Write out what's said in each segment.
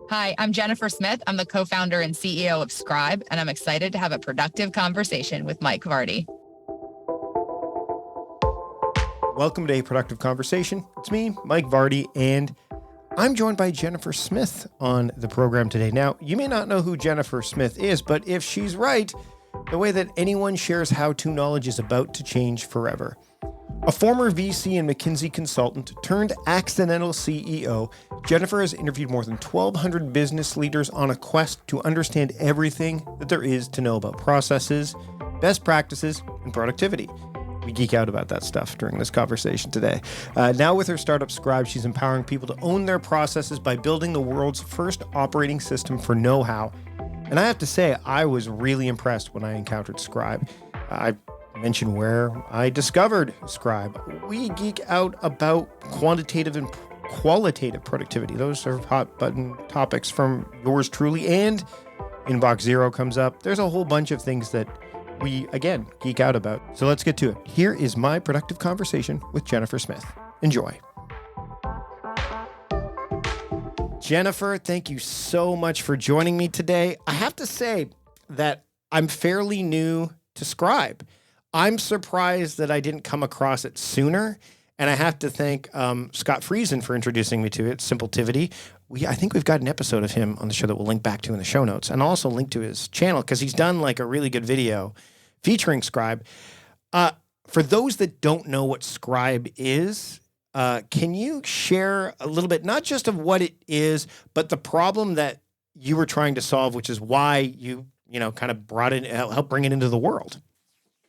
Hi, I'm Jennifer Smith. I'm the co-founder and CEO of Scribe, and I'm excited to have a productive conversation with Mike Vardy. Welcome to A Productive Conversation. It's me, Mike Vardy, and I'm joined by Jennifer Smith on the program today. Now, you may not know who Jennifer Smith is, but if she's right, the way that anyone shares how-to knowledge is about to change forever. A former VC and McKinsey consultant turned accidental CEO, Jennifer has interviewed more than 1,200 business leaders on a quest to understand everything that there is to know about processes, best practices, and productivity. We geek out about that stuff during this conversation today. Now with her startup Scribe, she's empowering people to own their processes by building the world's first operating system for know-how. And I have to say, I was really impressed when I encountered Scribe. I mentioned where I discovered Scribe. We geek out about quantitative and qualitative productivity. Those are hot button topics from yours truly. And Inbox Zero comes up. There's a whole bunch of things that we, again, geek out about. So let's get to it. Here is my productive conversation with Jennifer Smith. Enjoy. Jennifer, thank you so much for joining me today. I have to say that I'm fairly new to Scribe. I'm surprised that I didn't come across it sooner. And I have to thank Scott Friesen for introducing me to it, Simpletivity. I think we've got an episode of him on the show that we'll link back to in the show notes, and I'll also link to his channel because he's done like a really good video featuring Scribe. For those that don't know what Scribe is, can you share a little bit, not just of what it is, but the problem that you were trying to solve, which is why you kind of brought it, helped bring it into the world?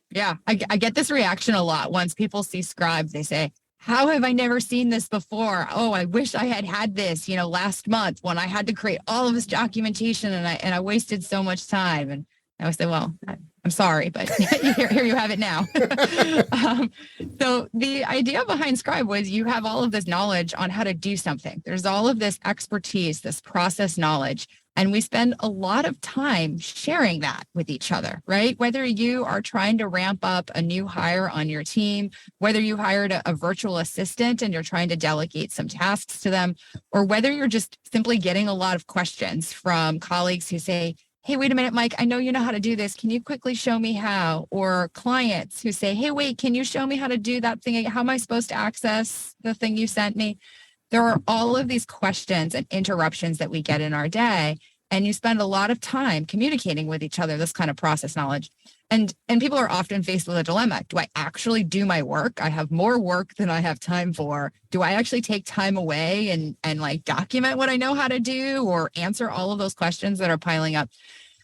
Yeah, I get this reaction a lot. Once people see Scribe, they say, how have I never seen this before? Oh, I wish I had this, last month when I had to create all of this documentation and I wasted so much time. And I always say, well, I'm sorry, but here you have it now. So the idea behind Scribe was you have all of this knowledge on how to do something. There's all of this expertise, this process knowledge. And we spend a lot of time sharing that with each other, right? Whether you are trying to ramp up a new hire on your team, whether you hired a virtual assistant and you're trying to delegate some tasks to them, or whether you're just simply getting a lot of questions from colleagues who say, hey, wait a minute, Mike, I know you know how to do this. Can you quickly show me how? Or clients who say, hey, wait, can you show me how to do that thing? How am I supposed to access the thing you sent me? There are all of these questions and interruptions that we get in our day, and you spend a lot of time communicating with each other, this kind of process knowledge. And people are often faced with a dilemma. Do I actually do my work? I have more work than I have time for. Do I actually take time away and like document what I know how to do or answer all of those questions that are piling up?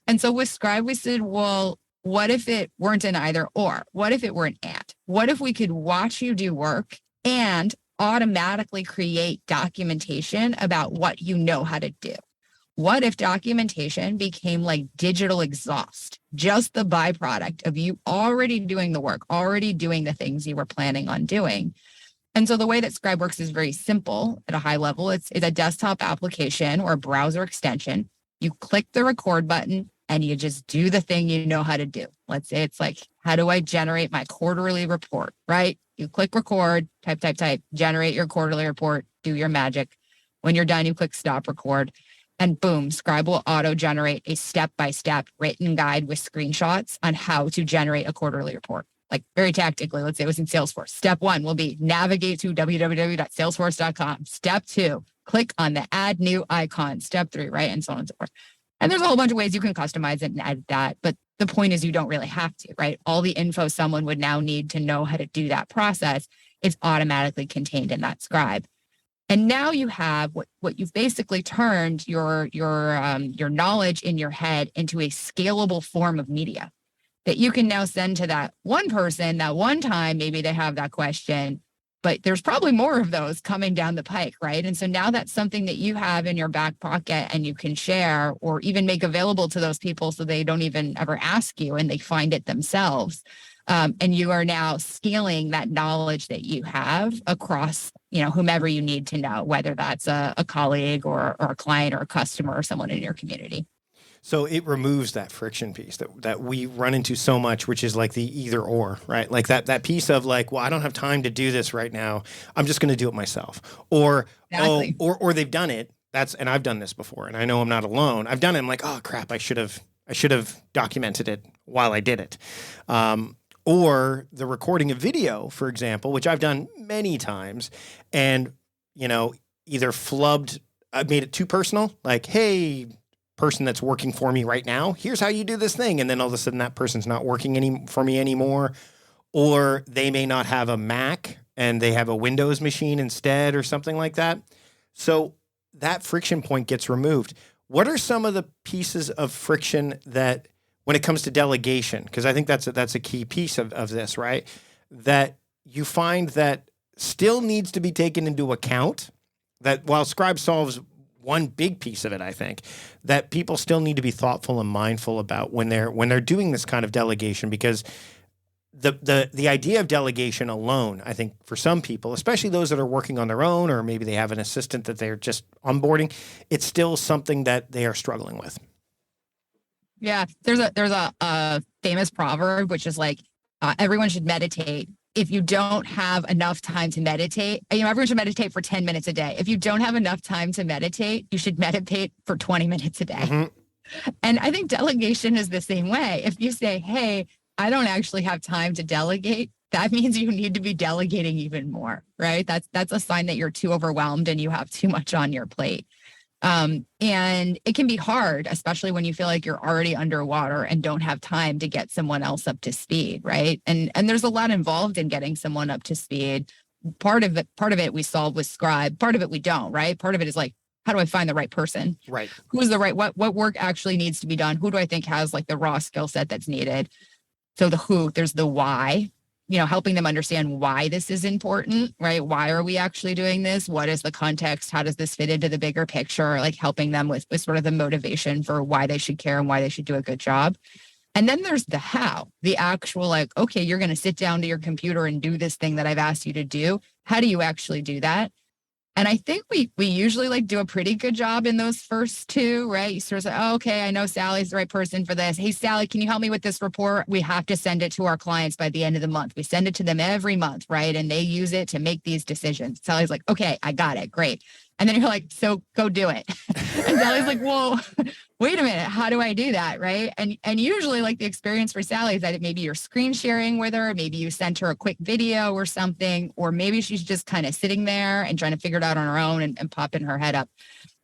And so with Scribe, we said, well, what if it weren't an either or? What if it were an and? What if we could watch you do work and automatically create documentation about what you know how to do? What if documentation became like digital exhaust, just the byproduct of you already doing the work, already doing the things you were planning on doing? And so the way that Scribe works is very simple at a high level. It's a desktop application or a browser extension. You click the record button and you just do the thing you know how to do. Let's say it's like, how do I generate my quarterly report, right? You click record, type, generate your quarterly report, do your magic. When you're done, you click stop record. And boom, Scribe will auto-generate a step-by-step written guide with screenshots on how to generate a quarterly report. Like very tactically, let's say it was in Salesforce. Step 1 will be navigate to www.salesforce.com. Step 2, click on the add new icon. Step 3, right? And so on and so forth. And there's a whole bunch of ways you can customize it and edit that. But the point is you don't really have to, right? All the info someone would now need to know how to do that process is automatically contained in that Scribe. And now you have what you've basically turned your knowledge in your head into a scalable form of media that you can now send to that one person that one time. Maybe they have that question, but there's probably more of those coming down the pike, right? And so now that's something that you have in your back pocket and you can share or even make available to those people so they don't even ever ask you and they find it themselves. And you are now scaling that knowledge that you have across, whomever you need to know, whether that's a colleague or a client or a customer or someone in your community. So it removes that friction piece that we run into so much, which is like the either or, right? Like that piece of like, well, I don't have time to do this right now. I'm just going to do it myself. Or, exactly. or they've done it and I've done this before, and I know I'm not alone. I've done it. I'm like, oh crap, I should have documented it while I did it. Or the recording of video, for example, which I've done many times, and, either flubbed, I made it too personal, like, hey, person that's working for me right now, here's how you do this thing. And then all of a sudden that person's not working for me anymore. Or they may not have a Mac and they have a Windows machine instead or something like that. So that friction point gets removed. What are some of the pieces of friction that, when it comes to delegation, because I think that's a key piece of this, right? That you find that still needs to be taken into account, that while Scribe solves one big piece of it, I think, that people still need to be thoughtful and mindful about when they're doing this kind of delegation, because the idea of delegation alone, I think for some people, especially those that are working on their own, or maybe they have an assistant that they're just onboarding, it's still something that they are struggling with. Yeah, there's a famous proverb, which is like, everyone should meditate. If you don't have enough time to meditate, everyone should meditate for 10 minutes a day. If you don't have enough time to meditate, you should meditate for 20 minutes a day. Mm-hmm. And I think delegation is the same way. If you say, hey, I don't actually have time to delegate, that means you need to be delegating even more, right? That's a sign that you're too overwhelmed and you have too much on your plate. And it can be hard, especially when you feel like you're already underwater and don't have time to get someone else up to speed, right? And there's a lot involved in getting someone up to speed. Part of it we solve with Scribe. Part of it we don't, right? Part of it is like, how do I find the right person? Right. Who's the right, what work actually needs to be done? Who do I think has like the raw skill set that's needed? So the who, there's the why. Helping them understand why this is important, right? Why are we actually doing this? What is the context? How does this fit into the bigger picture? Like helping them with sort of the motivation for why they should care and why they should do a good job. And then there's the how, the actual like, okay, you're going to sit down to your computer and do this thing that I've asked you to do. How do you actually do that? And I think we usually like do a pretty good job in those first two, right? You sort of say, oh, okay, I know Sally's the right person for this. Hey, Sally, can you help me with this report? We have to send it to our clients by the end of the month. We send it to them every month, right? And they use it to make these decisions. Sally's like, okay, I got it. Great. And then you're like, so go do it. And Sally's like, whoa, wait a minute. How do I do that? Right. And usually like the experience for Sally is that maybe you're screen sharing with her, maybe you sent her a quick video or something, or maybe she's just kind of sitting there and trying to figure it out on her own and popping her head up.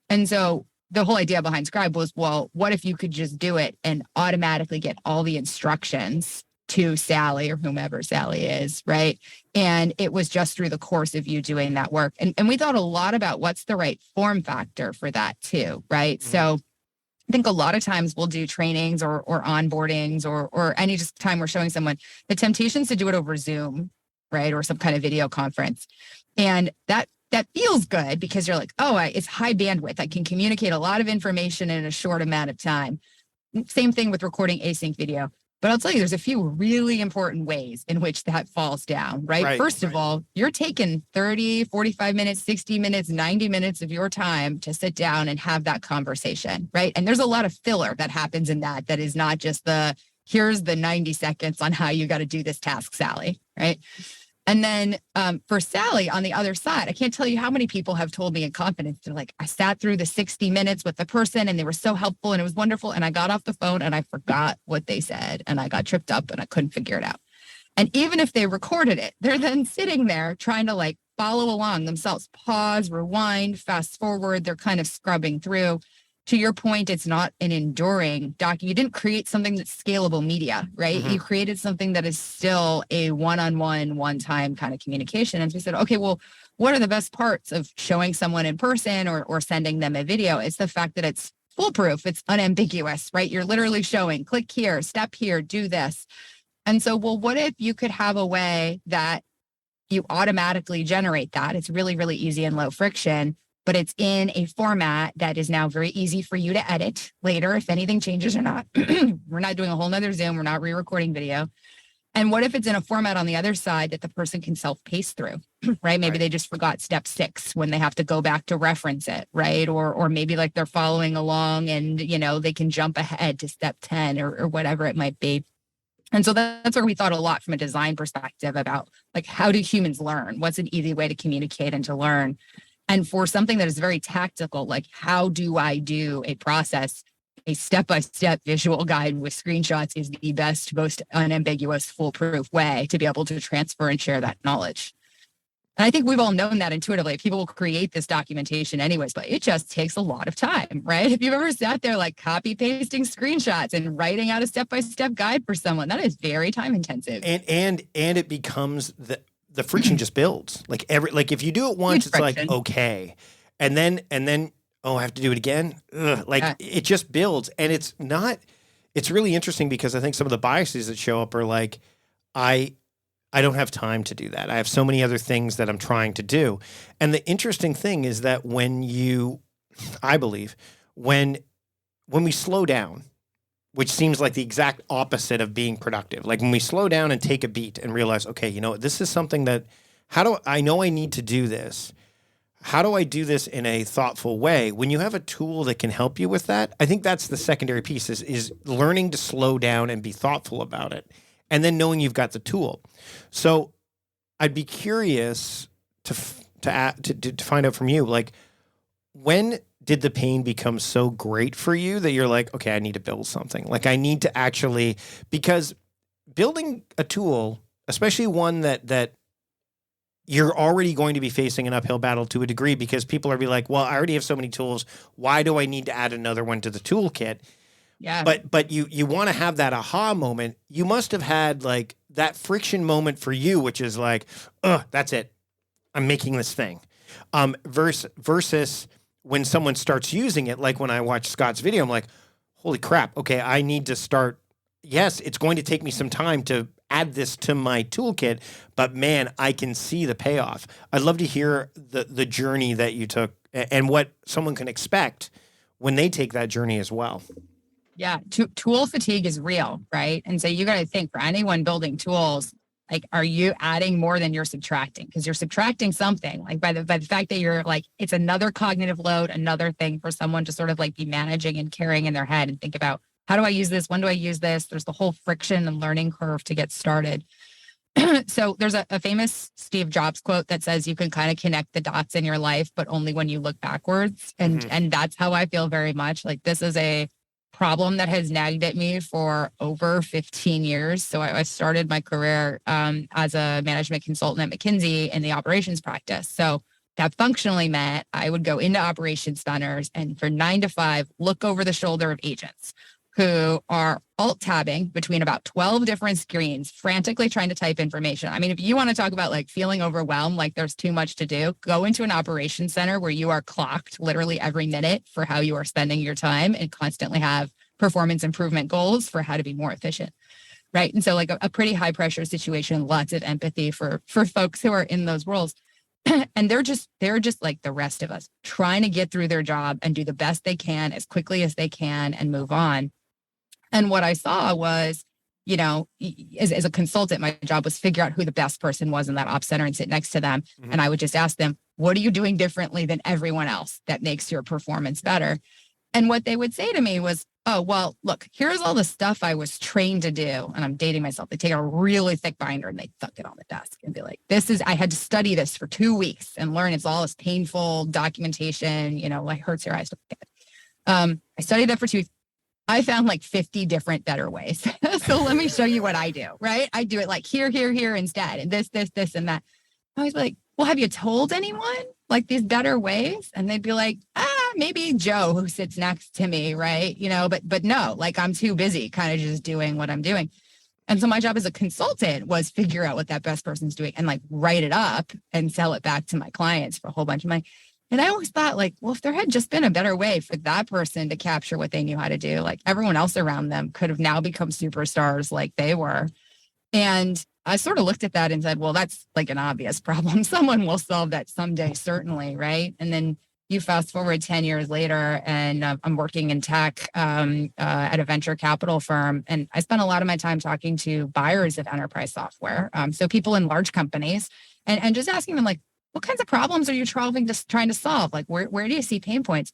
And so the whole idea behind Scribe was, well, what if you could just do it and automatically get all the instructions to Sally or whomever Sally is, right? And it was just through the course of you doing that work. And we thought a lot about what's the right form factor for that too, right? Mm-hmm. So I think a lot of times we'll do trainings or onboardings or any just time we're showing someone, the temptations to do it over Zoom, right? Or some kind of video conference. And that feels good because you're like, oh, it's high bandwidth. I can communicate a lot of information in a short amount of time. Same thing with recording async video. But I'll tell you, there's a few really important ways in which that falls down, right? First of all, you're taking 30, 45 minutes, 60 minutes, 90 minutes of your time to sit down and have that conversation, right? And there's a lot of filler that happens in that is not just here's the 90 seconds on how you got to do this task, Sally, right? And then for Sally on the other side, I can't tell you how many people have told me in confidence, they're like, I sat through the 60 minutes with the person and they were so helpful and it was wonderful. And I got off the phone and I forgot what they said and I got tripped up and I couldn't figure it out. And even if they recorded it, they're then sitting there trying to like follow along themselves, pause, rewind, fast forward. They're kind of scrubbing through. To your point, it's not an enduring doc. You didn't create something that's scalable media, right? Mm-hmm. You created something that is still a one-on-one, one-time kind of communication. And so we said, okay, well, what are the best parts of showing someone in person or sending them a video? It's the fact that it's foolproof. It's unambiguous, right? You're literally showing, click here, step here, do this. And so, well, what if you could have a way that you automatically generate that? It's really, really easy and low friction. But it's in a format that is now very easy for you to edit later if anything changes or not. We're not doing a whole nother Zoom. We're not re-recording video. And what if it's in a format on the other side that the person can self-pace through, right? Maybe they just forgot step 6 when they have to go back to reference it, right? Or maybe like they're following along and, they can jump ahead to step 10 or whatever it might be. And so that's where we thought a lot from a design perspective about like, how do humans learn? What's an easy way to communicate and to learn? And for something that is very tactical, like how do I do a process, a step-by-step visual guide with screenshots is the best, most unambiguous, foolproof way to be able to transfer and share that knowledge. And I think we've all known that intuitively. People will create this documentation anyways, but it just takes a lot of time, right? If you've ever sat there like copy pasting screenshots and writing out a step-by-step guide for someone, that is very time intensive. And it becomes the friction just builds. Like if you do it once, it's like, okay. And then, oh, I have to do it again. Ugh. It just builds. And it's really interesting because I think some of the biases that show up are like, I don't have time to do that. I have so many other things that I'm trying to do. And the interesting thing is that I believe when we slow down, which seems like the exact opposite of being productive. Like when we slow down and take a beat and realize, okay, this is something that, I know I need to do this. How do I do this in a thoughtful way? When you have a tool that can help you with that, I think that's the secondary piece is learning to slow down and be thoughtful about it. And then knowing you've got the tool. So I'd be curious to find out from you, like, when did the pain become so great for you that you're like, okay, I need to build something. Like I need to actually, because building a tool, especially one that you're already going to be facing an uphill battle to a degree because people are be like, well, I already have so many tools. Why do I need to add another one to the toolkit? Yeah. But you want to have that aha moment. You must have had like that friction moment for you, which is like, that's it. I'm making this thing. Versus when someone starts using it, like when I watch Scott's video, I'm like, holy crap. Okay, I need to start. Yes, it's going to take me some time to add this to my toolkit, but man, I can see the payoff. I'd love to hear the journey that you took and what someone can expect when they take that journey as well. Yeah, tool fatigue is real, right? And so you got to think for anyone building tools, like, are you adding more than you're subtracting? Because you're subtracting something, like by the fact that you're like, it's another cognitive load, another thing for someone to sort of like be managing and carrying in their head and think about, how do I use this? When do I use this? There's the whole friction and learning curve to get started. So there's a famous Steve Jobs quote that says you can kind of connect the dots in your life, but only when you look backwards. And that's how I feel very much. Like this is a problem that has nagged at me for over 15 years. So I started my career as a management consultant at McKinsey in the operations practice. So that functionally meant I would go into operations centers and for 9 to 5, look over the shoulder of agents who are alt-tabbing between about 12 different screens, frantically trying to type information. I mean, if you want to talk about like feeling overwhelmed, like there's too much to do, go into an operations center where you are clocked literally every minute for how you are spending your time and constantly have performance improvement goals for how to be more efficient, right? And so like a pretty high pressure situation, lots of empathy for folks who are in those roles. And they're just like the rest of us, trying to get through their job and do the best they can as quickly as they can and move on. And what I saw was, you know, as a consultant, my job was figure out who the best person was in that ops center and sit next to them. Mm-hmm. And I would just ask them, what are you doing differently than everyone else that makes your performance better? And what they would say to me was, oh, well, look, here's all the stuff I was trained to do. And I'm dating myself. They take a really thick binder and they thunk it on the desk and be like, I had to study this for 2 weeks and learn it's all this painful documentation, you know, like hurts your eyes to look at. I studied that for 2 weeks. I found like 50 different better ways. So let me show you what I do, right? I do it like here, instead, and this, and that. I was like, well, have you told anyone like these better ways? And they'd be like, maybe Joe who sits next to me, right? You know, but no, like I'm too busy kind of just doing what I'm doing. And so my job as a consultant was figure out what that best person's doing and like write it up and sell it back to my clients for a whole bunch of money. And I always thought like, well, if there had just been a better way for that person to capture what they knew how to do, like everyone else around them could have now become superstars like they were. And I sort of looked at that and said, well, that's like an obvious problem. Someone will solve that someday, certainly, right? And then you fast forward 10 years later and I'm working in tech at a venture capital firm. And I spent a lot of my time talking to buyers of enterprise software. So people in large companies and just asking them like, what kinds of problems are you trying to solve? Like, where do you see pain points?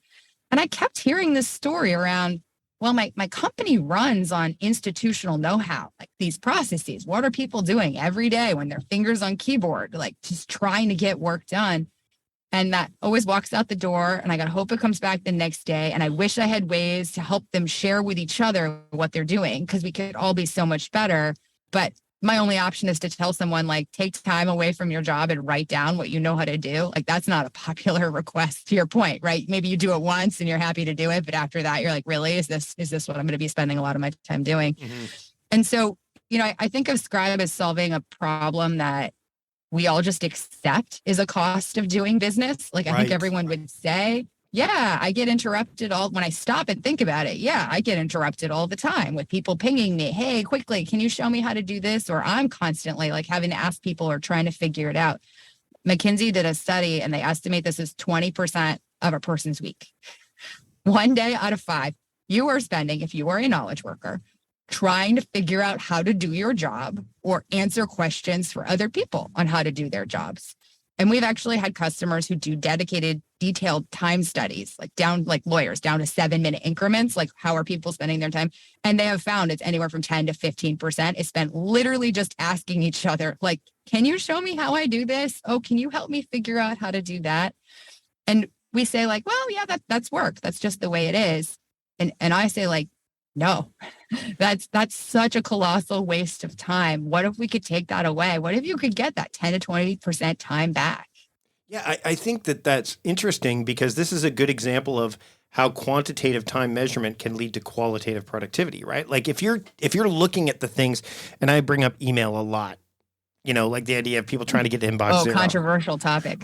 And I kept hearing this story around, well, my company runs on institutional know-how, like these processes. What are people doing every day when their fingers on keyboard, like just trying to get work done? and that always walks out the door, and I got to hope it comes back the next day. And I wish I had ways to help them share with each other what they're doing, because we could all be so much better. But my only option is to tell someone, like, take time away from your job and write down what you know how to do. Like, that's not a popular request, to your point, right? Maybe you do it once and you're happy to do it, but after that, you're like, really, is this what I'm going to be spending a lot of my time doing? Mm-hmm. And so, I think of Scribe as solving a problem that we all just accept is a cost of doing business. Like, I think everyone would say, yeah, I get interrupted when I stop and think about it. Yeah, I get interrupted all the time with people pinging me. Hey, quickly, can you show me how to do this? Or I'm constantly like having to ask people or trying to figure it out. McKinsey did a study and they estimate this is 20% of a person's week. 1 day out of 5, you are spending, if you are a knowledge worker, trying to figure out how to do your job or answer questions for other people on how to do their jobs. And we've actually had customers who do dedicated, detailed time studies, like lawyers, down to 7-minute increments. Like, how are people spending their time? And they have found it's anywhere from 10 to 15% is spent literally just asking each other, like, can you show me how I do this? Oh, can you help me figure out how to do that? And we say, like, well, yeah, that's work. That's just the way it is. And I say, like, no, that's such a colossal waste of time. What if we could take that away? What if you could get that 10 to 20% time back? Yeah, I think that's interesting, because this is a good example of how quantitative time measurement can lead to qualitative productivity, right? Like, if you're looking at the things, and I bring up email a lot, like the idea of people trying to get to inbox zero. Controversial topic.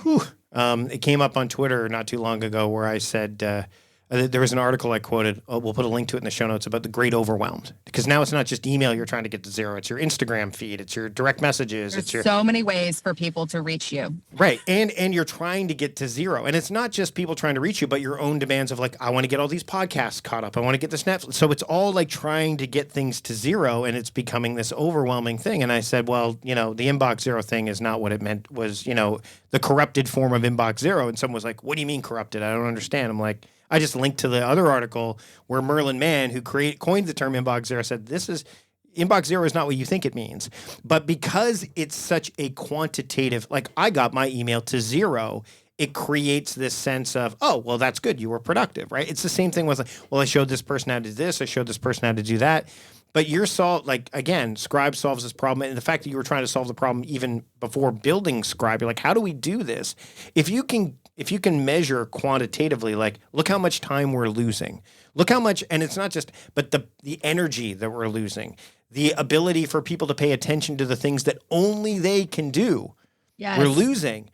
It came up on Twitter not too long ago where I said, there was an article I quoted, we'll put a link to it in the show notes, about the Great Overwhelm. Because now it's not just email you're trying to get to zero. It's your Instagram feed. It's your direct messages. There's so many ways for people to reach you. Right. And you're trying to get to zero. And it's not just people trying to reach you, but your own demands of, like, I want to get all these podcasts caught up. I want to get this Netflix. So it's all like trying to get things to zero, and it's becoming this overwhelming thing. And I said, well, the inbox zero thing is not what it meant. Was, the corrupted form of inbox zero. And someone was like, what do you mean corrupted? I don't understand. I'm like, I just linked to the other article where Merlin Mann, who coined the term inbox zero, said inbox zero is not what you think it means. But because it's such a quantitative, like, I got my email to zero, it creates this sense of, oh, well, that's good. You were productive, right? It's the same thing with, like, well, I showed this person how to do this. I showed this person how to do that. But again, Scribe solves this problem. And the fact that you were trying to solve the problem even before building Scribe, you're like, how do we do this? If you can measure quantitatively, like, look how much time we're losing. Look how much, and it's not just, but the energy that we're losing, the ability for people to pay attention to the things that only they can do. Yes. We're losing.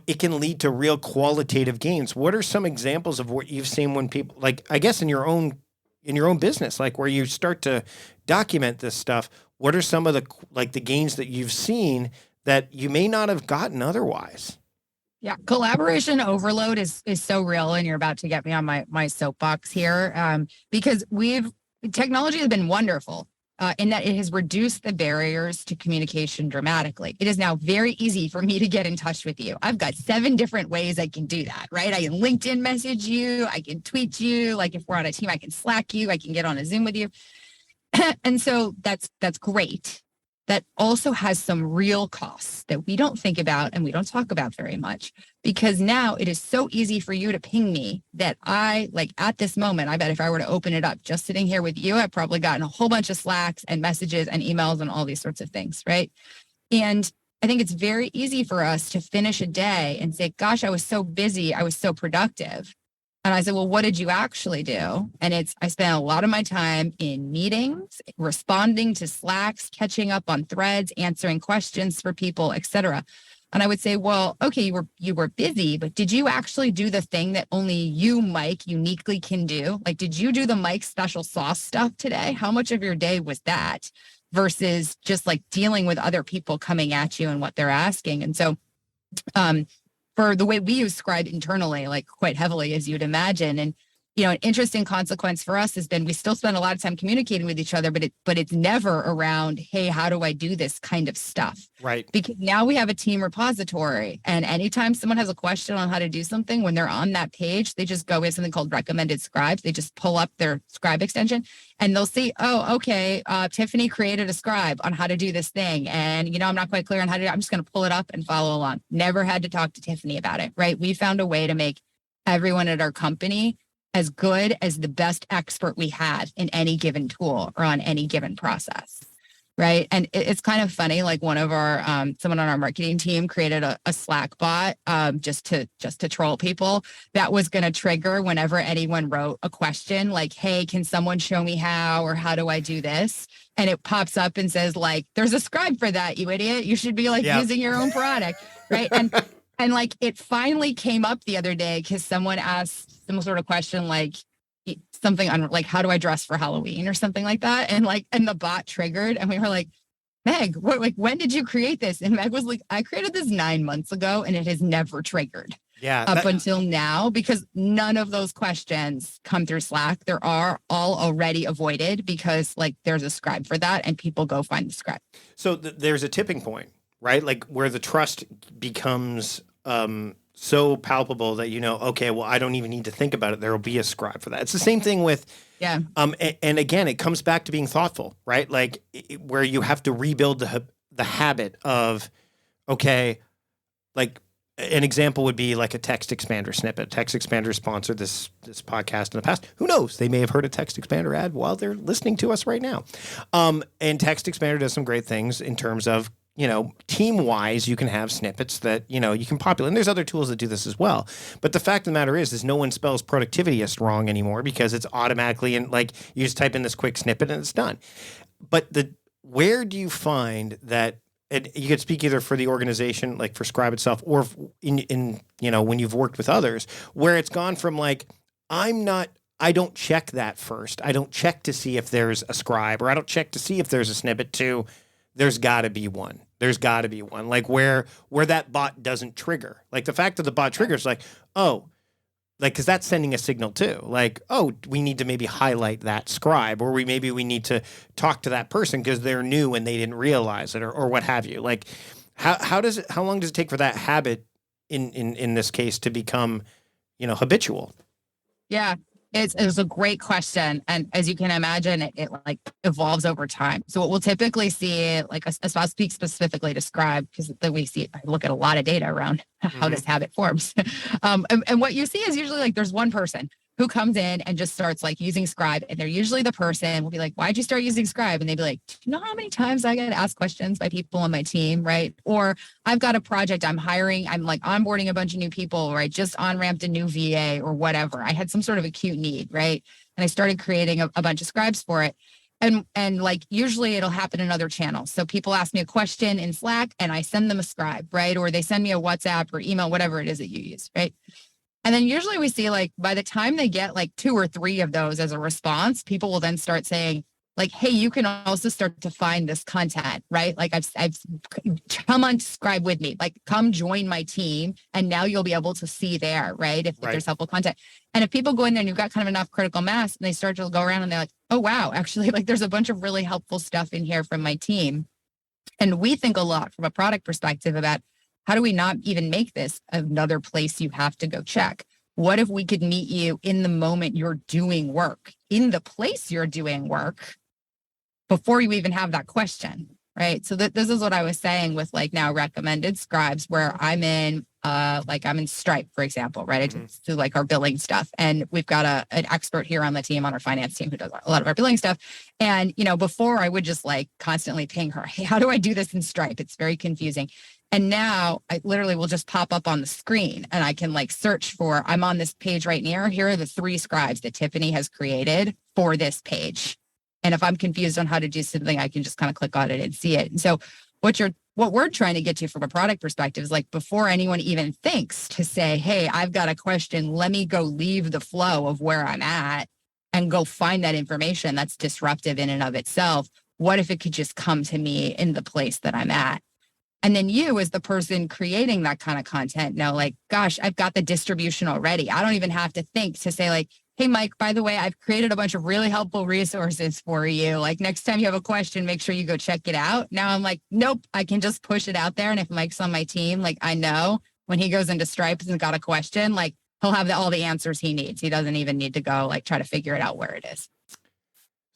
It can lead to real qualitative gains. What are some examples of what you've seen when people, like, I guess in your own business, like, where you start to document this stuff? What are some of the gains that you've seen that you may not have gotten otherwise? Yeah, collaboration overload is so real, and you're about to get me on my soapbox here, because technology has been wonderful in that it has reduced the barriers to communication dramatically. It is now very easy for me to get in touch with you. I've got 7 different ways I can do that, right? I can LinkedIn message you, I can tweet you, like, if we're on a team, I can Slack you, I can get on a Zoom with you. And so that's great. That also has some real costs that we don't think about and we don't talk about very much, because now it is so easy for you to ping me that at this moment, I bet if I were to open it up, just sitting here with you, I've probably gotten a whole bunch of Slacks and messages and emails and all these sorts of things, right? And I think it's very easy for us to finish a day and say, gosh, I was so busy, I was so productive. And I said, well, what did you actually do? And I spent a lot of my time in meetings, responding to Slacks, catching up on threads, answering questions for people, et cetera. And I would say, well, okay, you were busy, but did you actually do the thing that only you, Mike, uniquely can do? Like, did you do the Mike special sauce stuff today? How much of your day was that versus just like dealing with other people coming at you and what they're asking? And so, for the way we use Scribe internally, like, quite heavily, as you'd imagine. And an interesting consequence for us has been we still spend a lot of time communicating with each other, but it's never around, hey, how do I do this kind of stuff? Right. Because now we have a team repository, and anytime someone has a question on how to do something, when they're on that page, they just go with something called recommended scribes. They just pull up their Scribe extension and they'll see, oh, okay, Tiffany created a Scribe on how to do this thing. And, I'm not quite clear on how to do it. I'm just going to pull it up and follow along. Never had to talk to Tiffany about it, right? We found a way to make everyone at our company as good as the best expert we had in any given tool or on any given process, right? And it's kind of funny, like one of our, someone on our marketing team created a Slack bot just to troll people that was going to trigger whenever anyone wrote a question like, hey, can someone show me how, or how do I do this? And it pops up and says like, there's a Scribe for that, you idiot. You should be like using your own product, right? And like it finally came up the other day because someone asked some sort of question like something on like, how do I dress for Halloween or something like that? And the bot triggered and we were like, Meg, when did you create this? And Meg was like, I created this 9 months ago and it has never triggered up until now because none of those questions come through Slack. They're all already avoided because like there's a Scribe for that and people go find the Scribe. So there's a tipping point, right? Like where the trust becomes so palpable that, okay, well, I don't even need to think about it. There will be a Scribe for that. It's the same thing with, and again, it comes back to being thoughtful, right? Like where you have to rebuild the habit of, okay, like an example would be like a text expander snippet. Text expander sponsored this podcast in the past. Who knows? They may have heard a text expander ad while they're listening to us right now. And text expander does some great things in terms of, team-wise, you can have snippets that, you can populate. And there's other tools that do this as well. But the fact of the matter is no one spells productivityist wrong anymore because it's automatically in, like, you just type in this quick snippet and it's done. But where do you find that, and you could speak either for the organization, like for Scribe itself, or in when you've worked with others, where it's gone from like, I don't check that first. I don't check to see if there's a Scribe, or I don't check to see if there's a snippet to, there's got to be one. There's got to be one. Like where that bot doesn't trigger. Like the fact that the bot triggers, like, oh, like, because that's sending a signal too. Like, oh, we need to maybe highlight that Scribe, or we need to talk to that person because they're new and they didn't realize it, or what have you. Like, how long does it take for that habit in this case to become, habitual? Yeah. It's a great question. And as you can imagine, it like evolves over time. So what we'll typically see, like I'll speak specifically to Scribe because I look at a lot of data around how this habit forms. And what you see is usually like there's one person who comes in and just starts like using Scribe. And they're usually the person will be like, why'd you start using Scribe? And they'd be like, do you know how many times I get asked questions by people on my team, right? Or I've got a project I'm hiring. I'm like onboarding a bunch of new people, or I just on-ramped a new VA or whatever. I had some sort of acute need, right? And I started creating a bunch of Scribes for it. And like usually it'll happen in other channels. So people ask me a question in Slack and I send them a Scribe, right? Or they send me a WhatsApp or email, whatever it is that you use, right? And then usually we see like by the time they get like 2 or 3 of those as a response, people will then start saying like, hey, you can also start to find this content, right? Like I've come on Scribe with me, like come join my team. And now you'll be able to see there, right? If there's helpful content. And if people go in there and you've got kind of enough critical mass and they start to go around and they're like, oh, wow, actually like there's a bunch of really helpful stuff in here from my team. And we think a lot from a product perspective about how do we not even make this another place you have to go check? What if we could meet you in the moment you're doing work, in the place you're doing work, before you even have that question, right? So this is what I was saying with like now recommended Scribes, where I'm in Stripe, for example, right? I just do like our billing stuff. And we've got an expert here on the team, on our finance team, who does a lot of our billing stuff. And, before I would just like constantly ping her, hey, how do I do this in Stripe? It's very confusing. And now I literally will just pop up on the screen and I can like search for, I'm on this page right here. Here are the 3 Scribes that Tiffany has created for this page. And if I'm confused on how to do something, I can just kind of click on it and see it. And so what we're trying to get to from a product perspective is like before anyone even thinks to say, hey, I've got a question, let me go leave the flow of where I'm at and go find that information that's disruptive in and of itself. What if it could just come to me in the place that I'm at? And then you as the person creating that kind of content know like, gosh, I've got the distribution already. I don't even have to think to say like, hey, Mike, by the way, I've created a bunch of really helpful resources for you. Like next time you have a question, make sure you go check it out. Now I'm like, nope, I can just push it out there. And if Mike's on my team, like I know when he goes into Stripe and got a question, like he'll have all the answers he needs. He doesn't even need to go like try to figure it out where it is.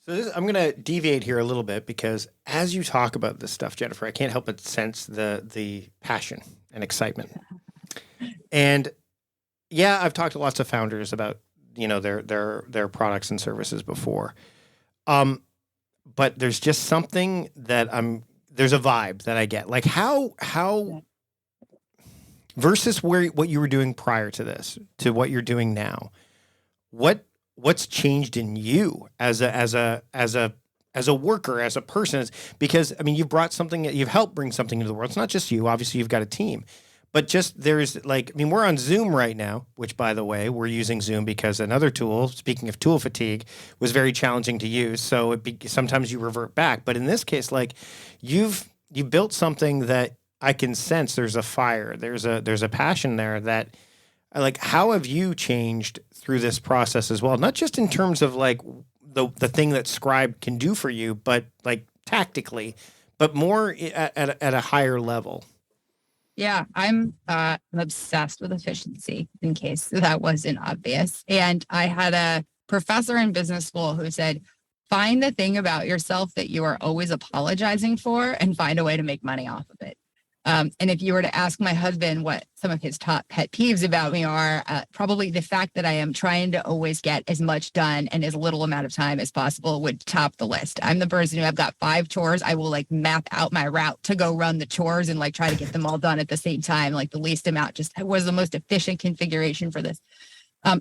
So I'm going to deviate here a little bit because as you talk about this stuff, Jennifer, I can't help but sense the passion and excitement. And yeah, I've talked to lots of founders about, their products and services before. But there's just something that there's a vibe that I get. Like how versus what you were doing prior to this, to what you're doing now, what's changed in you as a worker, as a person? Because you've brought something, you've helped bring something into the world. It's not just you. Obviously, you've got a team, but just there's we're on Zoom right now, which by the way, we're using Zoom because another tool, speaking of tool fatigue, was very challenging to use. So sometimes you revert back, but in this case, you built something that I can sense there's a fire, there's a passion there that. How have you changed through this process as well? Not just in terms of the thing that Scribe can do for you, but tactically, but more at a higher level. Yeah, I'm obsessed with efficiency, in case that wasn't obvious. And I had a professor in business school who said, find the thing about yourself that you are always apologizing for and find a way to make money off of it. And if you were to ask my husband what some of his top pet peeves about me are, probably the fact that I am trying to always get as much done in as little amount of time as possible would top the list. I'm the person who I've got 5 chores. I will map out my route to go run the chores and try to get them all done at the same time. The least amount just was the most efficient configuration for this.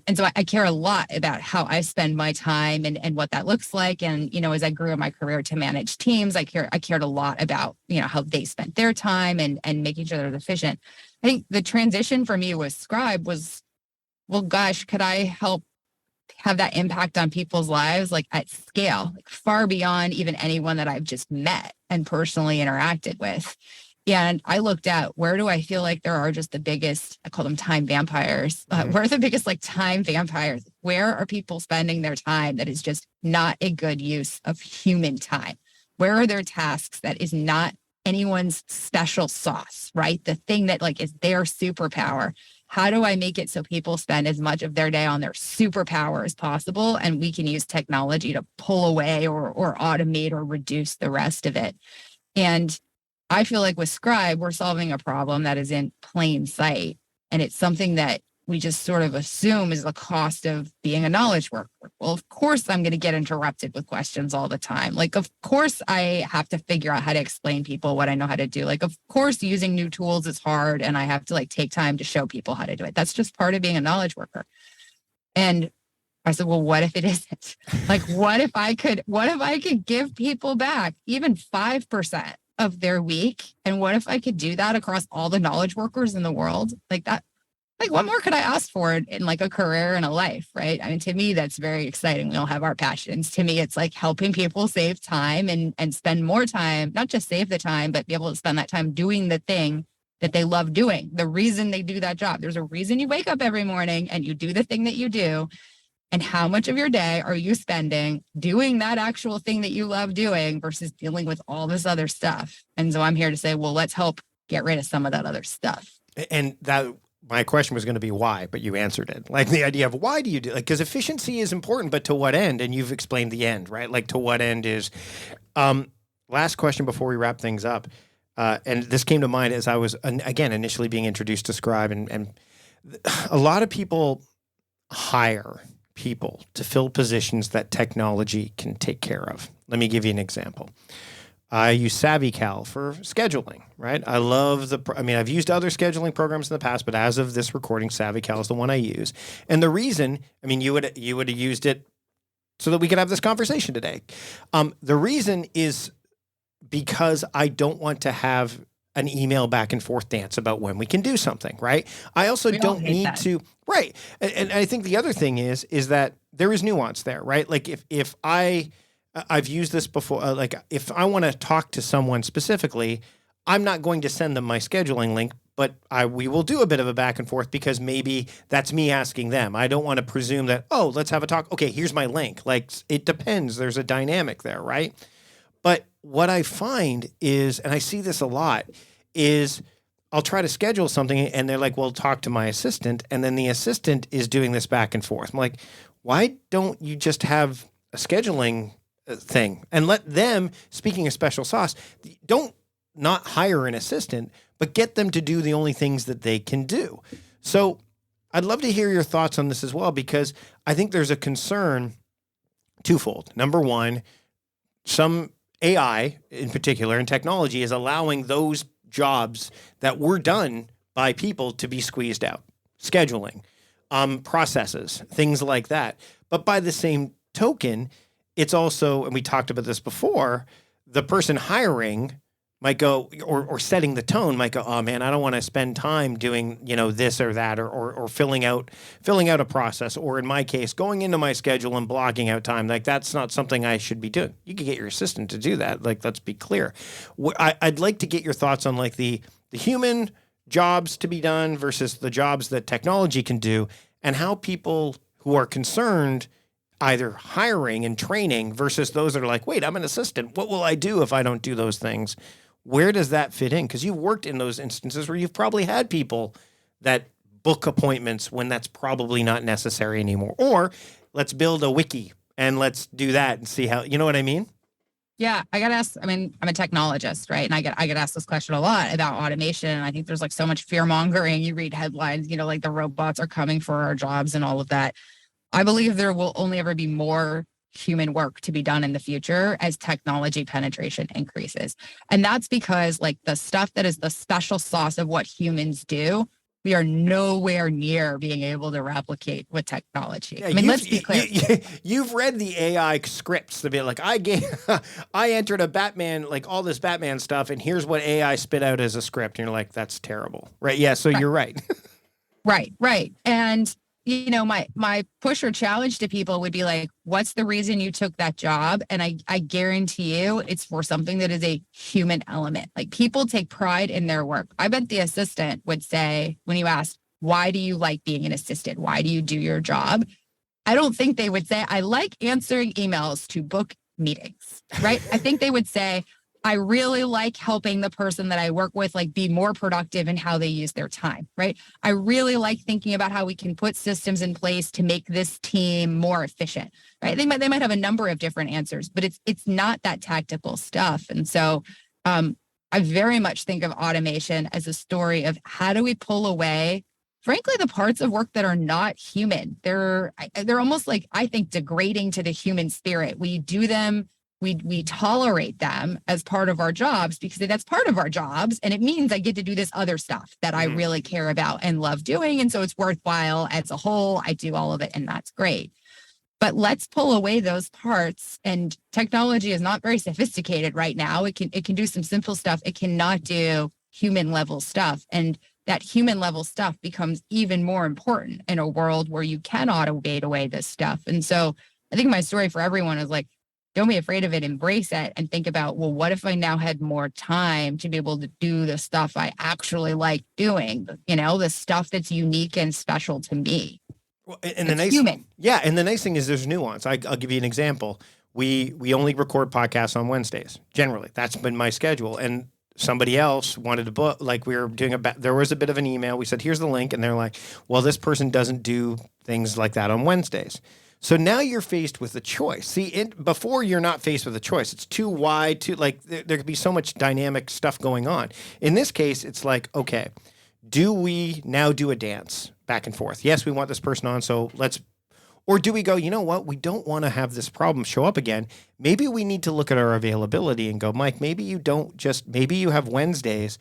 And so I care a lot about how I spend my time and what that looks like. And, as I grew in my career to manage teams, I cared a lot about, how they spent their time and making sure they're efficient. I think the transition for me with Scribe was, well, gosh, could I help have that impact on people's lives, at scale, far beyond even anyone that I've just met and personally interacted with. And I looked at where do I feel like there are just the biggest, I call them time vampires. Where are the biggest time vampires? Where are people spending their time that is just not a good use of human time? Where are their tasks that is not anyone's special sauce, right? The thing that is their superpower. How do I make it so people spend as much of their day on their superpower as possible? And we can use technology to pull away or automate or reduce the rest of it. And I feel like with Scribe, we're solving a problem that is in plain sight. And it's something that we just sort of assume is the cost of being a knowledge worker. Well, of course, I'm going to get interrupted with questions all the time. Of course, I have to figure out how to explain people what I know how to do. Of course, using new tools is hard and I have to take time to show people how to do it. That's just part of being a knowledge worker. And I said, well, what if it isn't? What if I could give people back even 5% of their week? And what if I could do that across all the knowledge workers in the world? That, what more could I ask for in a career and a life, right? To me, that's very exciting. We all have our passions. To me, it's helping people save time and spend more time, not just save the time, but be able to spend that time doing the thing that they love doing. The reason they do that job. There's a reason you wake up every morning and you do the thing that you do. And how much of your day are you spending doing that actual thing that you love doing versus dealing with all this other stuff? And so I'm here to say, well, let's help get rid of some of that other stuff. And that my question was going to be why, but you answered it. The idea of why do you do because efficiency is important, but to what end? And you've explained the end, right? To what end is, last question before we wrap things up. And this came to mind as I was, again, initially being introduced to Scribe and a lot of people hire people to fill positions that technology can take care of. Let me give you an example. I use SavvyCal for scheduling, right? I love I've used other scheduling programs in the past, but as of this recording, SavvyCal is the one I use. And the reason, you would have used it so that we could have this conversation today. The reason is because I don't want to have an email back and forth dance about when we can do something, right? I also don't need to, right. And I think the other thing is that there is nuance there, right? If I've used this before, if I want to talk to someone specifically, I'm not going to send them my scheduling link, but we will do a bit of a back and forth because maybe that's me asking them. I don't want to presume that, oh, let's have a talk. Okay, here's my link. Like, it depends. There's a dynamic there, right? But what I find is, and I see this a lot, is I'll try to schedule something and they're like, well, talk to my assistant. And then the assistant is doing this back and forth. I'm like, why don't you just have a scheduling thing and let them, speaking of special sauce, don't not hire an assistant, but get them to do the only things that they can do. So I'd love to hear your thoughts on this as well, because I think there's a concern twofold. Number one, some AI in particular and technology is allowing those jobs that were done by people to be squeezed out. Scheduling, processes, things like that. But by the same token, it's also, and we talked about this before, the person hiring might go, or setting the tone might go, oh man, I don't want to spend time doing, this or that, or filling out a process, or in my case, going into my schedule and blocking out time. Like, that's not something I should be doing. You could get your assistant to do that. Like, let's be clear. I'd like to get your thoughts on like the human jobs to be done versus the jobs that technology can do, and how people who are concerned either hiring and training versus those that are like, wait, I'm an assistant. What will I do if I don't do those things? Where does that fit in? Because you've worked in those instances where you've probably had people that book appointments when that's probably not necessary anymore. Or let's build a wiki and let's do that and see how, you know what I mean? Yeah, I got to ask, I'm a technologist, right? And I get asked this question a lot about automation. And I think there's like so much fear mongering. You read headlines, like the robots are coming for our jobs and all of that. I believe there will only ever be more human work to be done in the future as technology penetration increases. And that's because like the stuff that is the special sauce of what humans do, we are nowhere near being able to replicate with technology. Yeah, let's be clear. You've read the AI scripts to be like, I entered a Batman, like all this Batman stuff, and here's what AI spit out as a script. And you're like, that's terrible. Right. Yeah. So You're right. Right. And my push or challenge to people would be like, what's the reason you took that job? And I guarantee you it's for something that is a human element. Like, people take pride in their work. I bet the assistant would say, when you ask, why do you like being an assistant? Why do you do your job? I don't think they would say, I like answering emails to book meetings, right? I think they would say, I really like helping the person that I work with, like, be more productive in how they use their time, right? I really like thinking about how we can put systems in place to make this team more efficient, right? They might have a number of different answers, but it's not that tactical stuff. And so I very much think of automation as a story of how do we pull away, frankly, the parts of work that are not human. They're almost like, I think, degrading to the human spirit. We do them. We tolerate them as part of our jobs because that's part of our jobs. And it means I get to do this other stuff that I really care about and love doing. And so it's worthwhile as a whole. I do all of it and that's great. But let's pull away those parts. And technology is not very sophisticated right now. It can do some simple stuff. It cannot do human level stuff. And that human level stuff becomes even more important in a world where you can automate away this stuff. And so I think my story for everyone is like, don't be afraid of it, embrace it, and think about, well, what if I now had more time to be able to do the stuff I actually like doing, the stuff that's unique and special to me. Well, and the nice thing is there's nuance. I'll give you an example. We only record podcasts on Wednesdays. Generally, that's been my schedule. And somebody else wanted to book, like we were doing there was a bit of an email. We said, here's the link. And they're like, well, this person doesn't do things like that on Wednesdays. So now you're faced with a choice. See, before you're not faced with a choice. It's too wide, there could be so much dynamic stuff going on. In this case, it's like, okay, do we now do a dance back and forth? Yes, we want this person on, so or do we go, you know what? We don't want to have this problem show up again. Maybe we need to look at our availability and go, Mike, maybe you have Wednesdays,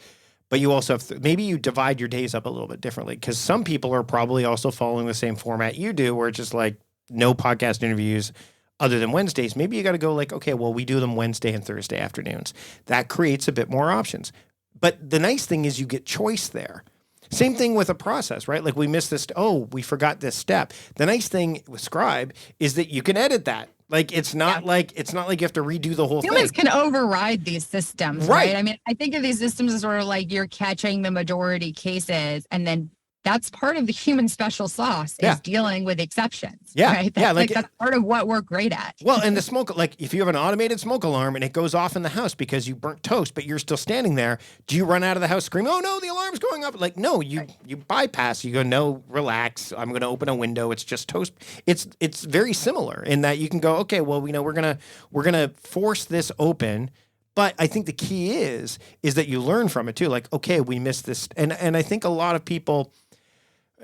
but you also have, maybe you divide your days up a little bit differently, because some people are probably also following the same format you do, where it's just like, no podcast interviews other than Wednesdays. Maybe you got to go like, okay, well, we do them Wednesday and Thursday afternoons. That creates a bit more options. But the nice thing is you get choice there. Same thing with a process, right? Like we missed this. Oh, we forgot this step. The nice thing with Scribe is that you can edit that. Like it's not like you have to redo the whole Humans thing. can override these systems, right? I mean, I think of these systems as sort of like you're catching the majority cases, and then that's part of the human special sauce is dealing with exceptions. Right? That's part of what we're great at. Well, and the smoke, like if you have an automated smoke alarm and it goes off in the house because you burnt toast, but you're still standing there, do you run out of the house screaming, "Oh no, the alarm's going up"? Like, no, you bypass. You go, "No, relax. I'm going to open a window. It's just toast." It's very similar in that you can go, "Okay, well, we're gonna force this open." But I think the key is that you learn from it too. Like, okay, we missed this, and I think a lot of people.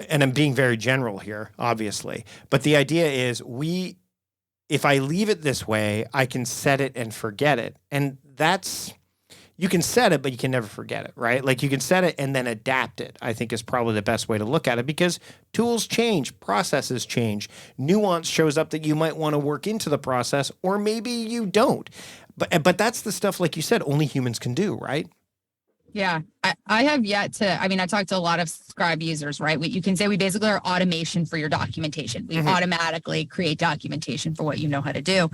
And I'm being very general here, obviously, but the idea is if I leave it this way, I can set it and forget it. And you can set it, but you can never forget it, right? Like you can set it and then adapt it, I think is probably the best way to look at it because tools change, processes change, nuance shows up that you might want to work into the process, or maybe you don't. But that's the stuff, like you said, only humans can do, right? Yeah, I have yet to, I mean, I talked to a lot of Scribe users, right? You can say we basically are automation for your documentation. We automatically create documentation for what you know how to do.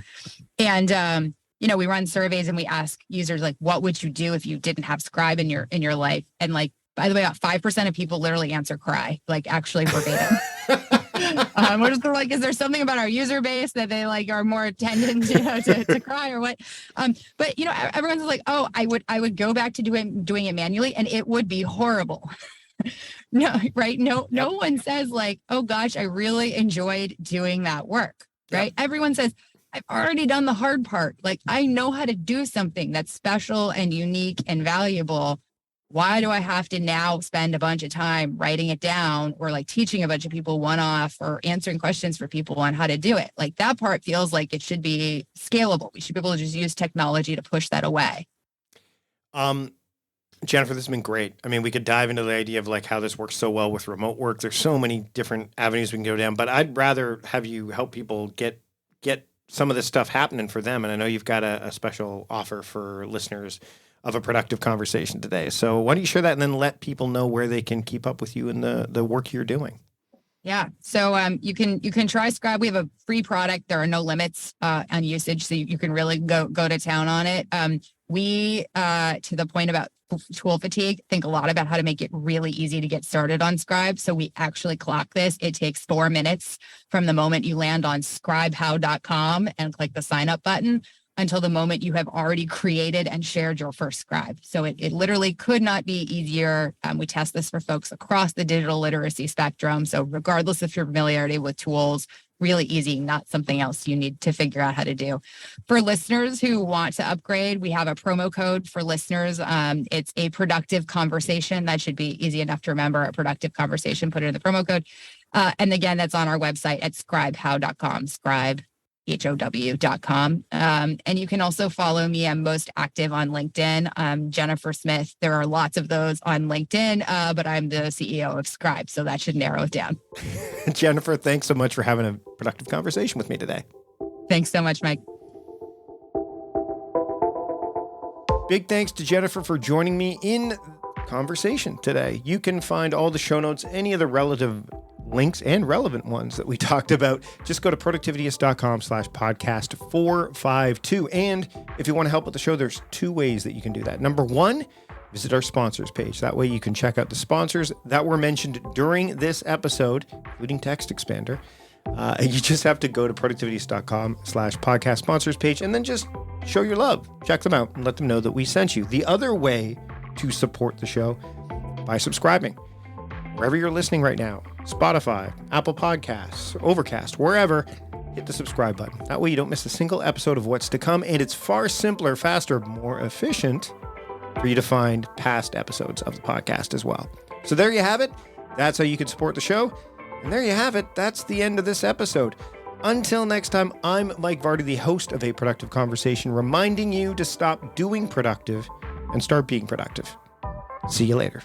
And, we run surveys and we ask users, like, what would you do if you didn't have Scribe in your life? And like, by the way, about 5% of people literally answer cry, like actually verbatim. We're just like, is there something about our user base that they like are more tended to cry or what? But everyone's like, oh, I would go back to doing it manually, and it would be horrible. No, right? No one says like, oh gosh, I really enjoyed doing that work, right? Everyone says, I've already done the hard part. Like I know how to do something that's special and unique and valuable. Why do I have to now spend a bunch of time writing it down or like teaching a bunch of people one-off or answering questions for people on how to do it? Like that part feels like it should be scalable. We should be able to just use technology to push that away. Jennifer, this has been great. I mean, we could dive into the idea of like how this works so well with remote work. There's so many different avenues we can go down, but I'd rather have you help people get some of this stuff happening for them. And I know you've got a special offer for listeners of a productive conversation today. So why don't you share that and then let people know where they can keep up with you and the work you're doing? Yeah. So you can try Scribe. We have a free product. There are no limits on usage. So you can really go to town on it. We, to the point about tool fatigue, think a lot about how to make it really easy to get started on Scribe. So we actually clock this. It takes 4 minutes from the moment you land on scribehow.com and click the sign up button until the moment you have already created and shared your first Scribe. So it literally could not be easier. We test this for folks across the digital literacy spectrum. So regardless of your familiarity with tools, really easy, not something else you need to figure out how to do. For listeners who want to upgrade, we have a promo code for listeners. It's a productive conversation. That should be easy enough to remember. A productive conversation, put it in the promo code. And again, that's on our website at scribehow.com, scribehow.com. And you can also follow me. I'm most active on LinkedIn. Jennifer Smith. There are lots of those on LinkedIn, but I'm the CEO of Scribe, so that should narrow it down. Jennifer, thanks so much for having a productive conversation with me today. Thanks so much, Mike. Big thanks to Jennifer for joining me in conversation today. You can find all the show notes, any of the relative links and relevant ones that we talked about. Just go to productivityist.com/podcast 452. And if you want to help with the show, there's 2 ways that you can do that. Number 1, visit our sponsors page. That way you can check out the sponsors that were mentioned during this episode, including Text Expander. You just have to go to productivityist.com/podcast sponsors page and then just show your love. Check them out and let them know that we sent you. The other way to support the show, by subscribing. Wherever you're listening right now, Spotify, Apple Podcasts, Overcast, wherever, hit the subscribe button. That way you don't miss a single episode of what's to come, and it's far simpler, faster, more efficient for you to find past episodes of the podcast as well. So there you have it. That's how you can support the show. And there you have it. That's the end of this episode. Until next time, I'm Mike Vardy, the host of A Productive Conversation, reminding you to stop doing productive and start being productive. See you later.